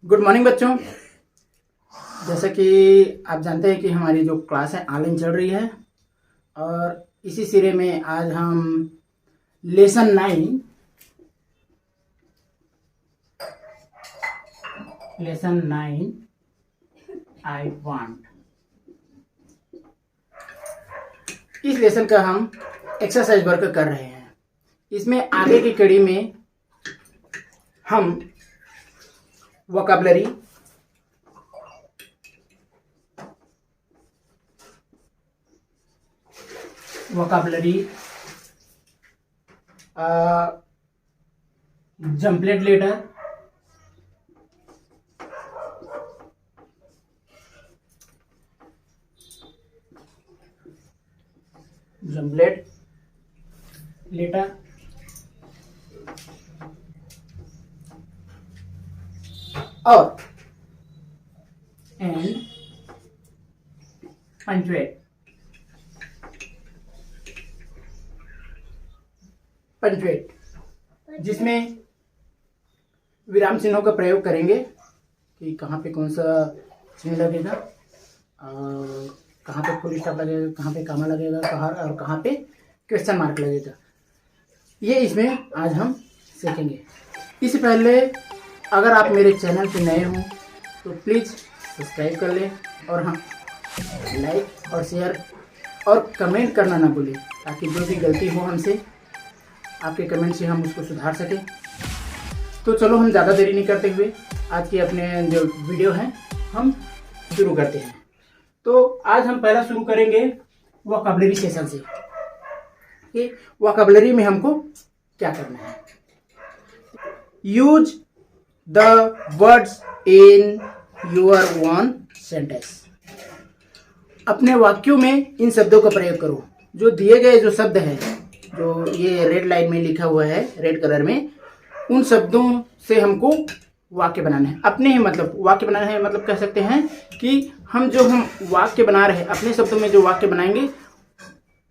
Good morning बच्चों। जैसा कि आप जानते हैं कि हमारी जो क्लास है ऑनलाइन चल रही है और इसी सिरे में आज हम लेसन 9 आई वांट इस लेसन का हम एक्सरसाइज वर्क कर रहे हैं। इसमें आगे की कड़ी में हम वोकैबुलरी, जम्पलेट लेटर, और एंड पंचुएट जिसमें विराम चिन्हों का प्रयोग करेंगे कि कहाँ पे कौन सा चिन्ह लगेगा, कहाँ पे फुल स्टॉप लगेगा, कहाँ पे कॉमा लगेगा, और कहाँ पे क्वेश्चन मार्क लगेगा। ये इसमें आज हम सीखेंगे। इससे पहले अगर आप मेरे चैनल पे नए हों तो प्लीज़ सब्सक्राइब कर लें और हाँ, लाइक और शेयर और कमेंट करना ना भूलें, ताकि जो भी गलती हो हमसे, आपके कमेंट से हम उसको सुधार सकें। तो चलो हम ज़्यादा देरी नहीं करते हुए आज के अपने जो वीडियो हैं हम शुरू करते हैं। तो आज हम पहला शुरू करेंगे वोकैबुलरी सेशन से कि वोकैबुलरी में हमको क्या करना है। Use the words in your one sentence. अपने वाक्यों में इन शब्दों का प्रयोग करो। जो दिए गए जो शब्द है, जो ये रेड लाइन में लिखा हुआ है रेड कलर में, उन शब्दों से हमको वाक्य बनाना है। अपने ही मतलब वाक्य बनाना है, मतलब कह सकते हैं कि हम वाक्य बना रहे हैं अपने शब्दों में जो वाक्य बनाएंगे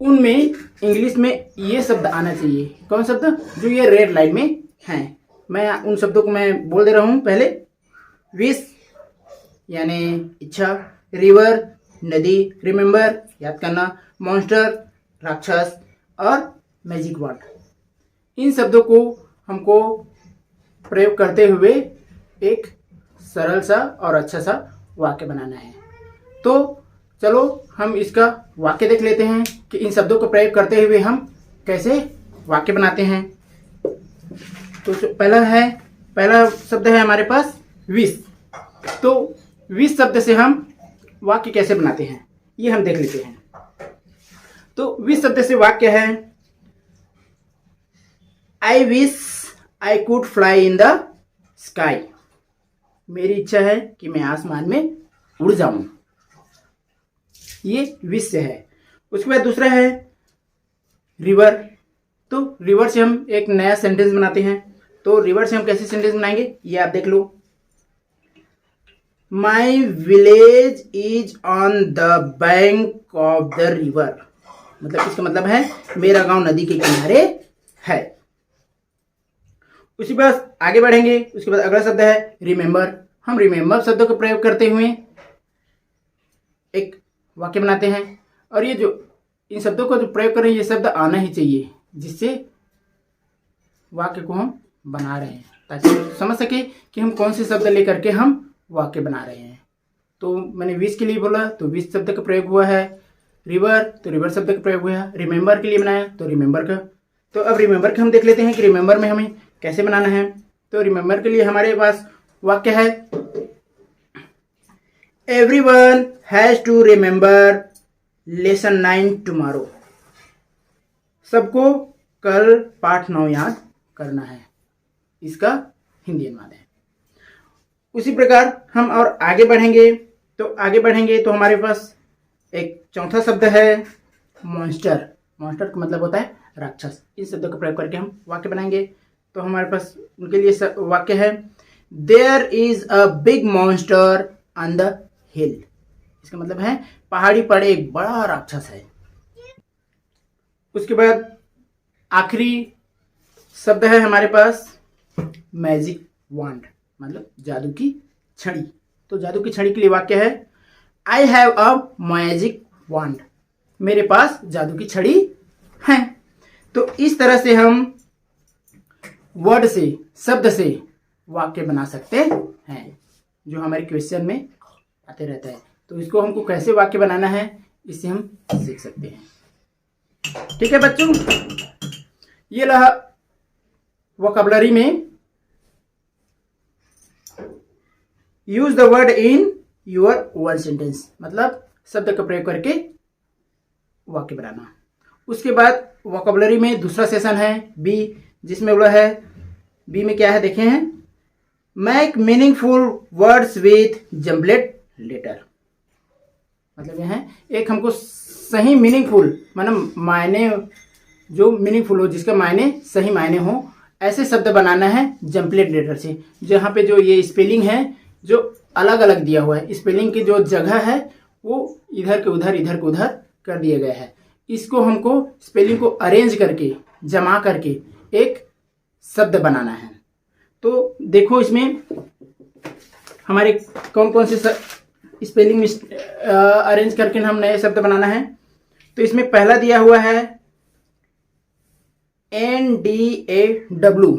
उनमें इंग्लिश में ये शब्द आना चाहिए। कौन शब्द? जो ये रेड लाइन में हैं। मैं उन शब्दों को मैं बोल दे रहा हूँ। पहले विश यानी इच्छा, रिवर नदी, रिमेंबर याद करना, मॉन्स्टर राक्षस और मैजिक वर्ड। इन शब्दों को हमको प्रयोग करते हुए एक सरल सा और अच्छा सा वाक्य बनाना है। तो चलो हम इसका वाक्य देख लेते हैं कि इन शब्दों को प्रयोग करते हुए हम कैसे वाक्य बनाते हैं। तो पहला शब्द है हमारे पास विश। तो विश शब्द से हम वाक्य कैसे बनाते हैं ये हम देख लेते हैं। तो विश शब्द से वाक्य है I wish I could fly in the sky. मेरी इच्छा है कि मैं आसमान में उड़ जाऊं। ये विश से है। उसके बाद दूसरा है रिवर। तो रिवर से हम एक नया सेंटेंस बनाते हैं। तो रिवर से हम कैसे सेंटेंस बनाएंगे ये आप देख लो। My village is on the bank of the river. मतलब इसका मतलब है मेरा गांव नदी के किनारे है। उसी बाद आगे बढ़ेंगे। उसके बाद अगला शब्द है रिमेंबर। हम रिमेंबर शब्द का प्रयोग करते हुए एक वाक्य बनाते हैं। और ये जो इन शब्दों का जो प्रयोग कर रहे हैं ये शब्द आना ही चाहिए, जिससे वाक्य को हम बना रहे हैं, ताकि समझ सके कि हम कौन से शब्द लेकर के हम वाक्य बना रहे हैं। तो मैंने विश के लिए बोला तो विश शब्द का प्रयोग हुआ है। रिवर तो रिवर शब्द का प्रयोग हुआ है। रिमेंबर के लिए बनाया तो रिमेंबर का। तो अब रिमेंबर का हम देख लेते हैं कि रिमेंबर में हमें कैसे बनाना है। तो रिमेंबर के लिए हमारे पास वाक्य है everyone has to remember lesson 9 tomorrow. सबको कल पाठ 9 याद करना है। इसका हिंदी अनुवाद है। उसी प्रकार हम और आगे बढ़ेंगे तो हमारे पास एक चौथा शब्द है मॉन्स्टर। मॉन्स्टर का मतलब होता है राक्षस। इन शब्दों का प्रयोग करके हम वाक्य बनाएंगे। तो हमारे पास उनके लिए वाक्य है there is a big monster on the hill. इसका मतलब है पहाड़ी पर एक बड़ा राक्षस है। उसके बाद आखिरी शब्द है हमारे पास मैजिक वांड, मतलब जादू की छड़ी। तो जादू की छड़ी के लिए वाक्य है आई हैव अ मैजिक वांड, मेरे पास जादू की छड़ी है। तो इस तरह से हम वर्ड से, शब्द से वाक्य बना सकते हैं, जो हमारे क्वेश्चन में आते रहता है। तो इसको हमको कैसे वाक्य बनाना है, इससे हम सीख सकते हैं। ठीक है बच्चों, ये रहा वोकैबुलरी में use the word in your one sentence, मतलब शब्द का प्रयोग करके वाक्य बनाना। उसके बाद वोकैबुलरी में दूसरा सेशन है बी, जिसमें बोला है बी में क्या है देखे हैं, make meaningful words with jumbled letter. मतलब यह है एक हमको सही मीनिंगफुल, मतलब मायने जो मीनिंगफुल हो, जिसका मायने सही मायने हो, ऐसे शब्द बनाना है जम्पलेट लेटर से। जहाँ पे जो ये स्पेलिंग है जो अलग अलग दिया हुआ है, स्पेलिंग की जो जगह है वो इधर के उधर इधर के उधर कर दिया गया है। इसको हमको स्पेलिंग को अरेंज करके, जमा करके एक शब्द बनाना है। तो देखो इसमें हमारे कौन कौन से स्पेलिंग अरेंज करके हम नए शब्द बनाना है। तो इसमें पहला दिया हुआ है NDAW,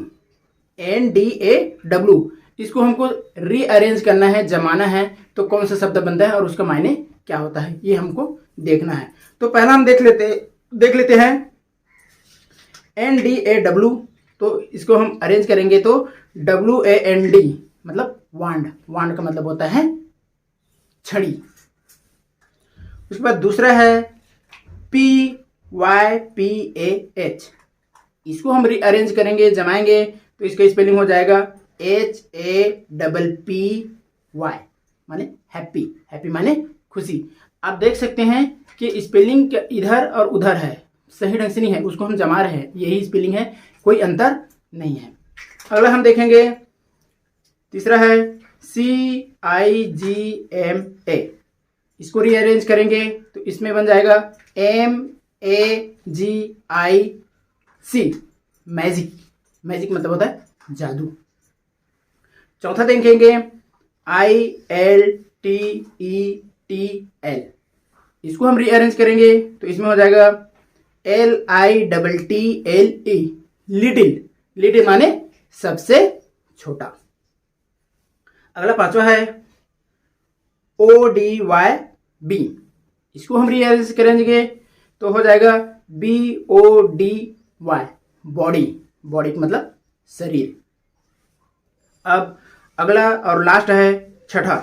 NDAW। इसको हमको रीअरेंज करना है, जमाना है, तो कौन सा शब्द बनता है और उसका मायने क्या होता है, ये हमको देखना है। तो पहला हम देख लेते हैं NDAW। तो इसको हम अरेंज करेंगे तो WAND, मतलब वांड, वांड का मतलब होता है छड़ी। उसके बाद दूसरा है PYPAH। इसको हम रीअरेंज करेंगे, जमाएंगे, तो इसका स्पेलिंग हो जाएगा HAPPY, माने हैप्पी, हैप्पी माने खुशी। आप देख सकते हैं कि स्पेलिंग इधर और उधर है, सही ढंग से नहीं है, उसको हम जमा रहे हैं, यही स्पेलिंग है, कोई अंतर नहीं है। अगला हम देखेंगे, तीसरा है CIGMA। इसको रीअरेंज करेंगे तो इसमें बन जाएगा MAGIC, मैजिक, मैजिक मतलब होता है जादू। चौथा देखेंगे ILTETL। इसको हम रीअरेंज करेंगे तो इसमें हो जाएगा LITTLE, लिटिल, लिटिल माने सबसे छोटा। अगला पांचवा है ODYB। इसको हम रीअरेंज करेंगे तो हो जाएगा BODY, बॉडी, बॉडी का मतलब शरीर। अब अगला और लास्ट है छठा।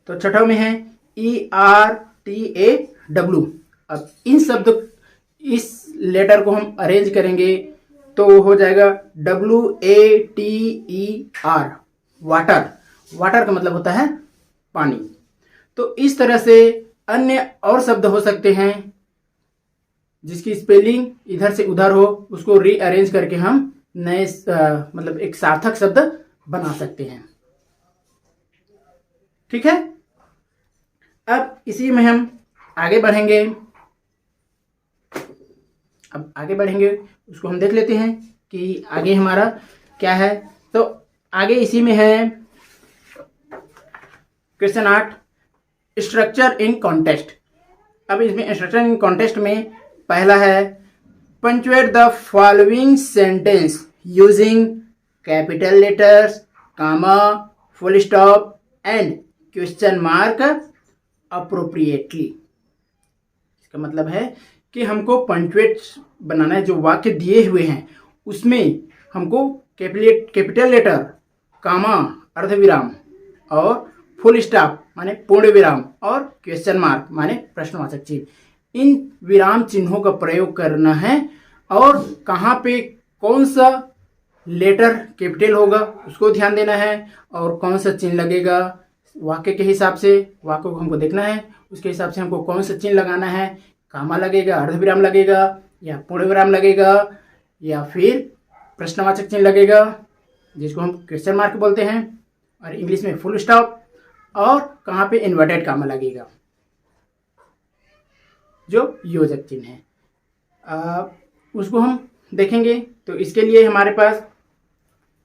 तो छठा में है ERTAW। अब इन शब्द, इस लेटर को हम अरेंज करेंगे तो हो जाएगा WATER, वाटर, वाटर का मतलब होता है पानी। तो इस तरह से अन्य और शब्द हो सकते हैं जिसकी स्पेलिंग इधर से उधर हो, उसको रीअरेंज करके हम नए मतलब एक सार्थक शब्द बना सकते हैं। ठीक है, अब इसी में हम आगे बढ़ेंगे। अब आगे बढ़ेंगे, उसको हम देख लेते हैं कि आगे हमारा क्या है। तो आगे इसी में है क्वेश्चन 8, स्ट्रक्चर इन कॉन्टेक्स्ट। अब इसमें स्ट्रक्चर इन कॉन्टेक्स्ट में पहला है punctuate the following sentence using capital letters, comma, full stop and question mark appropriately. इसका मतलब है कि हमको पंक्चुएट बनाना है, जो वाक्य दिए हुए हैं उसमें हमको कैपिटल लेटर, कामा अर्धविराम और फुल स्टॉप माने पूर्ण विराम और क्वेश्चन मार्क माने प्रश्नवाचक चिन्ह, इन विराम चिन्हों का प्रयोग करना है। और कहाँ पे कौन सा लेटर कैपिटल होगा उसको ध्यान देना है, और कौन सा चिन्ह लगेगा वाक्य के हिसाब से, वाक्य को हमको देखना है, उसके हिसाब से हमको कौन सा चिन्ह लगाना है, कामा लगेगा, अर्धविराम लगेगा, या पूर्ण विराम लगेगा, या फिर प्रश्नवाचक चिन्ह लगेगा जिसको हम क्वेश्चन मार्क बोलते हैं, और इंग्लिश में फुल स्टॉप, और कहाँ पे इन्वर्टेड कामा लगेगा जो योजक चिन्ह है। उसको हम देखेंगे। तो इसके लिए हमारे पास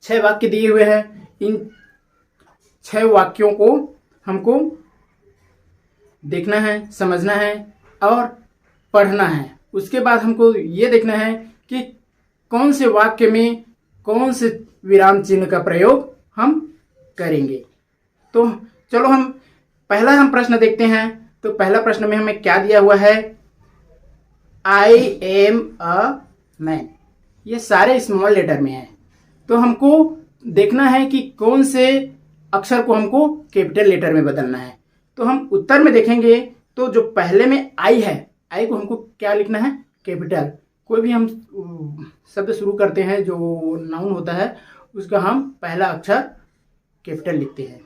6 वाक्य दिए हुए हैं। इन 6 वाक्यों को हमको देखना है, समझना है और पढ़ना है। उसके बाद हमको ये देखना है कि कौन से वाक्य में कौन से विराम चिन्ह का प्रयोग हम करेंगे। तो चलो हम प्रश्न देखते हैं। तो पहला प्रश्न में हमें क्या दिया हुआ है, आई एम अ मैन। ये सारे स्मॉल लेटर में है, तो हमको देखना है कि कौन से अक्षर को हमको कैपिटल लेटर में बदलना है। तो हम उत्तर में देखेंगे तो जो पहले में आई है, आई को हमको क्या लिखना है, कैपिटल। कोई भी हम शब्द शुरू करते हैं जो नाउन होता है, उसका हम पहला अक्षर कैपिटल लिखते हैं।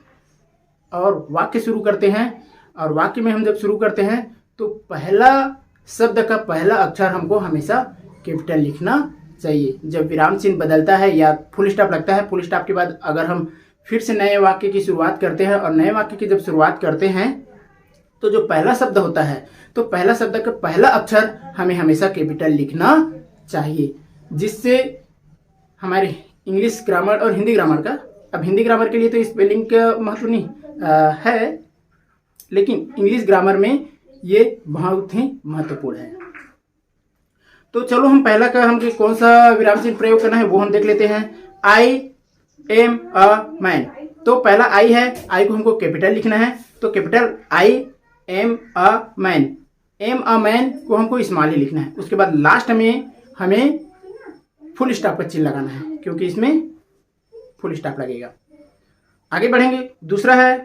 और वाक्य शुरू करते हैं, और वाक्य में हम जब शुरू करते हैं तो पहला शब्द का पहला अक्षर हमको हमेशा कैपिटल लिखना चाहिए। जब विराम चिन्ह बदलता है या फुल स्टॉप लगता है, फुल स्टॉप के बाद अगर हम फिर से नए वाक्य की शुरुआत करते हैं, और नए वाक्य की जब शुरुआत करते हैं तो जो पहला शब्द होता है, तो पहला शब्द का पहला अक्षर हमें हमेशा कैपिटल लिखना चाहिए, जिससे हमारे इंग्लिश ग्रामर और हिंदी ग्रामर का, अब हिंदी ग्रामर के लिए तो स्पेलिंग का महत्व नहीं है, लेकिन इंग्लिश ग्रामर में ये बहुत ही महत्वपूर्ण है। तो चलो हम पहला का हम कौन सा विराम चिन्ह प्रयोग करना है वो हम देख लेते हैं। आई एम अ मैन, तो पहला आई है, आई को हमको कैपिटल लिखना है। तो capital I am a man, am a man को हमको स्मॉल ही लिखना है। उसके बाद लास्ट में हमें फुल स्टॉप का चिन्ह लगाना है, क्योंकि इसमें फुल स्टॉप लगेगा। आगे बढ़ेंगे। दूसरा है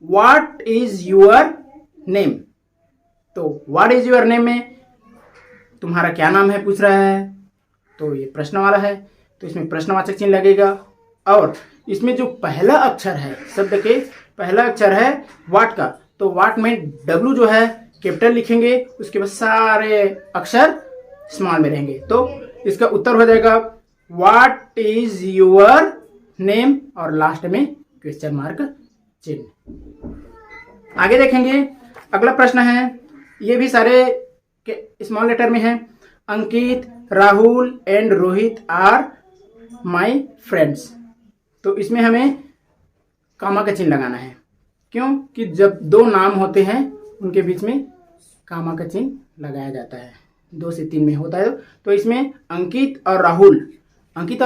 व्हाट इज योर नेम। तो व्हाट इज योर नेम में तुम्हारा क्या नाम है पूछ रहा है, तो ये प्रश्न वाला है, तो इसमें प्रश्नवाचक चिन्ह लगेगा। और इसमें जो पहला अक्षर है, शब्द के पहला अक्षर है व्हाट का, तो व्हाट में डब्ल्यू जो है कैपिटल लिखेंगे, उसके बाद सारे अक्षर स्मॉल में रहेंगे। तो इसका उत्तर हो जाएगा व्हाट इज योर नेम, और लास्ट में क्वेश्चन मार्क चिन्ह। आगे देखेंगे। अगला प्रश्न है, ये भी सारे स्मॉल लेटर में है। Ankit, Rahul and Rohit are my friends. तो इसमें हमें कामा का चिन्ह लगाना है। क्यों कि जब दो नाम होते हैं उनके बीच में कामा का चिन्ह लगाया जाता है, 2 से 3 में होता है। तो इसमें अंकित और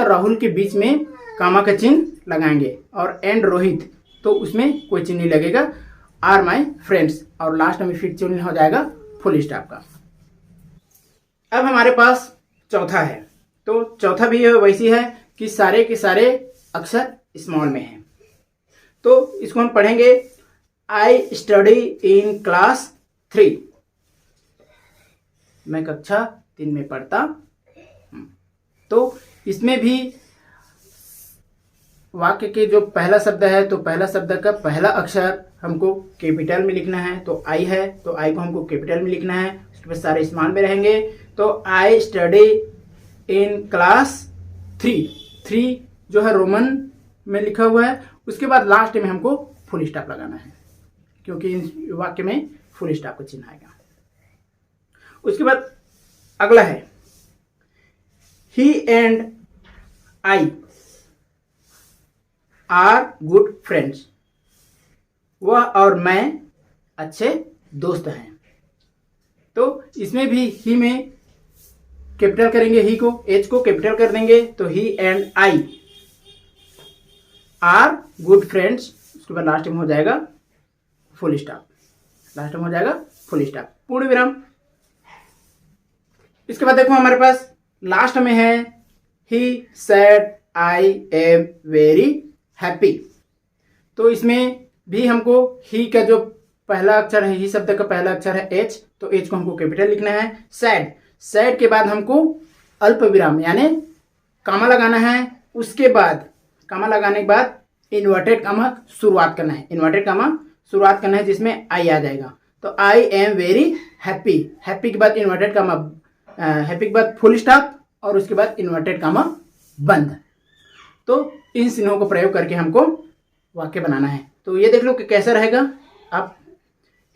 राहुल के बीच में कामा का चिन्ह लगाएंगे, और एंड रोहित तो उसमें कोई चिन्ह नहीं लगेगा, आर माय फ्रेंड्स, और लास्ट में फिर चिन्ह हो जाएगा फुल स्टॉप का। अब हमारे पास चौथा है। तो चौथा भी वैसी है कि सारे के सारे अक्षर स्मॉल में हैं। तो इसको हम पढ़ेंगे। I study in class 3। मैं कक्षा 3 में पढ़ता हूं। तो इसमें भी वाक्य के जो पहला शब्द है, तो पहला शब्द का पहला अक्षर हमको कैपिटल में लिखना है। तो आई है, तो आई को हमको कैपिटल में लिखना है, उसके बाद सारे स्मॉल में रहेंगे। तो आई स्टडी इन क्लास 3 जो है रोमन में लिखा हुआ है। उसके बाद लास्ट में हमको फुल स्टॉप लगाना है, क्योंकि इस वाक्य में फुल स्टॉप का चिन्ह आएगा। उसके बाद अगला है he and I are good friends. वह और मैं अच्छे दोस्त हैं। तो इसमें भी ही में कैपिटल करेंगे, ही को, एच को कैपिटल कर देंगे। तो he and I are good friends, उसके बाद लास्ट में हो जाएगा फुल स्टॉप, लास्ट में हो जाएगा फुल स्टॉप, पूर्ण विराम। इसके बाद देखो हमारे पास लास्ट में है he said I am very happy. तो इसमें भी हमको ही का जो पहला अक्षर है, ही शब्द का पहला अक्षर है एच, तो एच को हमको कैपिटल लिखना है। सैड के बाद हमको अल्प विराम यानी कामा लगाना है। उसके बाद कामा लगाने के बाद इन्वर्टेड कामा शुरुआत करना है, इन्वर्टेड कामा शुरुआत करना है, जिसमें आई आ जाएगा। तो आई एम वेरी हैप्पी, हैप्पी के बाद इन्वर्टेड कामा, हैप्पी के बाद फुल स्टॉप, और उसके बाद इन्वर्टेड कामा बंद। तो इन चिन्हों को प्रयोग करके हमको वाक्य बनाना है। तो ये देख लो कि कैसा रहेगा। आप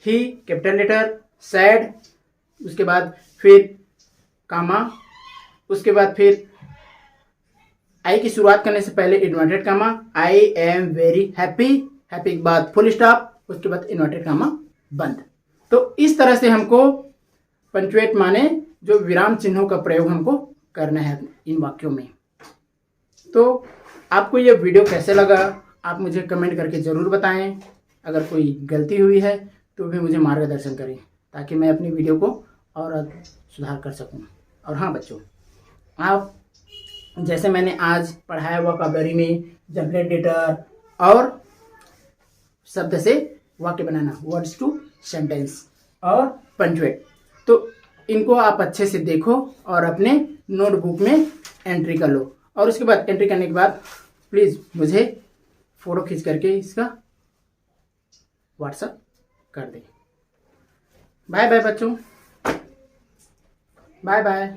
ही कैपिटल लेटर, सैड, उसके बाद फिर कामा, उसके बाद फिर आई की शुरुआत करने से पहले inverted comma, I am very happy, happy के बाद फुल स्टॉप, उसके बाद इन्वर्टेड कामा बंद। तो इस तरह से हमको पंचुएट माने जो विराम चिन्हों का प्रयोग हमको करना है इन वाक्यों में। तो आपको ये वीडियो कैसे लगा आप मुझे कमेंट करके ज़रूर बताएं। अगर कोई गलती हुई है तो भी मुझे मार्गदर्शन करें ताकि मैं अपनी वीडियो को और सुधार कर सकूं। और हाँ बच्चों, आप जैसे मैंने आज पढ़ाया वोकैबुलरी में जनरेट डेटर और शब्द से वाक्य बनाना, वर्ड्स टू सेंटेंस और पंचुएट, तो इनको आप अच्छे से देखो और अपने नोटबुक में एंट्री कर लो। और उसके बाद एंट्री करने के बाद प्लीज़ मुझे फ़ोटो खींच करके इसका व्हाट्सएप कर दें। बाय बाय बच्चों, बाय बाय।